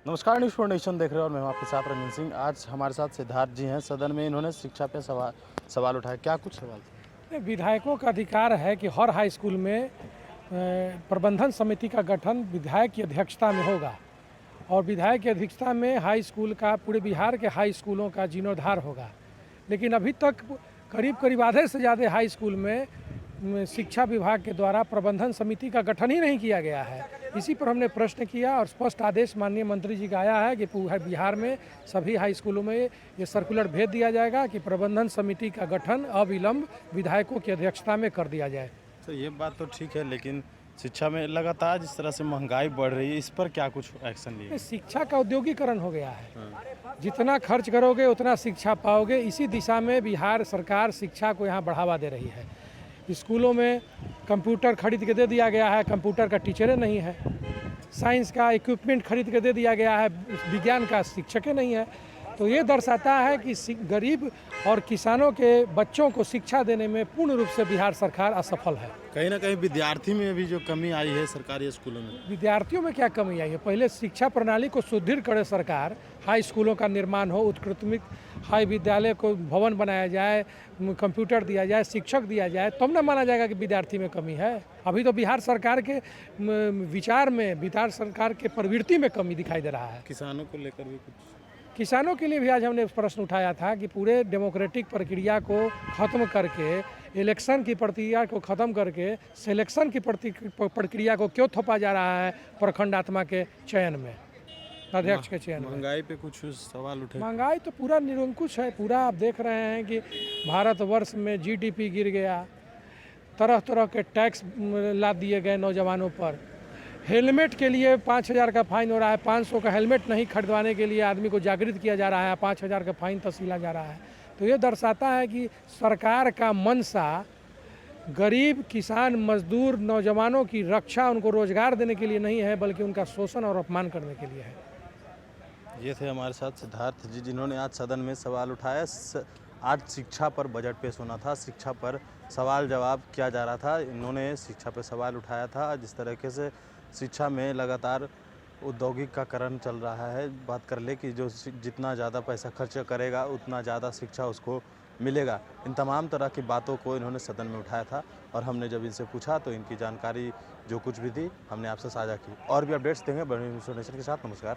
नमस्कार, news for nation देख रहे हो और मैं हूं आपके साथ रंजन सिंह। आज हमारे साथ सिद्धार्थ जी हैं। सदन में इन्होंने शिक्षा पे सवाल उठाया। क्या कुछ सवाल थे? विधायकों का अधिकार है कि हर हाई स्कूल में प्रबंधन समिति का गठन विधायक की अध्यक्षता में होगा और विधायक की अध्यक्षता में हाई स्कूल का पूरे बिहार के हाई स्कूलों का जीर्णोद्धार होगा। लेकिन अभी तक करीब करीब आधे से ज़्यादा हाई स्कूल में शिक्षा विभाग के द्वारा प्रबंधन समिति का गठन ही नहीं किया गया है। इसी पर हमने प्रश्न किया और स्पष्ट आदेश माननीय मंत्री जी का आया है कि पूरे बिहार में सभी हाई स्कूलों में ये सर्कुलर भेज दिया जाएगा कि प्रबंधन समिति का गठन अविलंब विधायकों की अध्यक्षता में कर दिया जाए। तो ये बात तो ठीक है, लेकिन शिक्षा में लगातार जिस तरह से महंगाई बढ़ रही है, इस पर क्या कुछ एक्शन लिए? शिक्षा का औद्योगिकरण हो गया है। जितना खर्च करोगे उतना शिक्षा पाओगे। इसी दिशा में बिहार सरकार शिक्षा को यहाँ बढ़ावा दे रही है। स्कूलों में कंप्यूटर खरीद के दे दिया गया है, कंप्यूटर का टीचरें नहीं है। साइंस का इक्विपमेंट खरीद के दे दिया गया है, विज्ञान का शिक्षकें नहीं है। तो ये दर्शाता है कि गरीब और किसानों के बच्चों को शिक्षा देने में पूर्ण रूप से बिहार सरकार असफल है। कहीं ना कहीं विद्यार्थी में भी जो कमी आई है सरकारी स्कूलों में। विद्यार्थियों में क्या कमी आई है? पहले शिक्षा प्रणाली को सुदृढ़ करे सरकार, हाई स्कूलों का निर्माण हो, उत्कृष्ट हाई विद्यालय को भवन बनाया जाए, कंप्यूटर दिया जाए, शिक्षक दिया जाए, तब न माना जाएगा कि विद्यार्थी में कमी है। अभी तो बिहार सरकार के विचार में, बिहार सरकार के प्रवृत्ति में कमी दिखाई दे रहा है। किसानों को लेकर भी कुछ? किसानों के लिए भी आज हमने प्रश्न उठाया था कि पूरे डेमोक्रेटिक प्रक्रिया को ख़त्म करके, इलेक्शन की प्रक्रिया को ख़त्म करके सिलेक्शन की प्रक्रिया को क्यों थोपा जा रहा है प्रखंडात्मा के चयन में, अध्यक्ष के चयन में। महंगाई पे कुछ सवाल उठे? महंगाई तो पूरा निरंकुश है। पूरा आप देख रहे हैं कि भारतवर्ष में जीडीपी गिर गया, तरह तरह के टैक्स लाद दिए गए नौजवानों पर। हेलमेट के लिए 5,000 का फाइन हो रहा है। 500 का हेलमेट नहीं खरीदवाने के लिए आदमी को जागृत किया जा रहा है, 5,000 का फाइन तसीला जा रहा है। तो ये दर्शाता है कि सरकार का मनसा गरीब, किसान, मजदूर, नौजवानों की रक्षा, उनको रोजगार देने के लिए नहीं है, बल्कि उनका शोषण और अपमान करने के लिए है। ये थे हमारे साथ सिद्धार्थ जी, जिन्होंने आज सदन में सवाल उठाया। आज शिक्षा पर बजट पेश होना था, शिक्षा पर सवाल जवाब किया जा रहा था। इन्होंने शिक्षा पर सवाल उठाया था। जिस तरीके से शिक्षा में लगातार औद्योगिकीकरण चल रहा है, बात कर ले कि जो जितना ज़्यादा पैसा खर्च करेगा उतना ज़्यादा शिक्षा उसको मिलेगा। इन तमाम तरह की बातों को इन्होंने सदन में उठाया था और हमने जब इनसे पूछा तो इनकी जानकारी जो कुछ भी थी हमने आपसे साझा की। और भी अपडेट्स देंगे बड़ी इन्फॉर्मेशन के साथ। नमस्कार।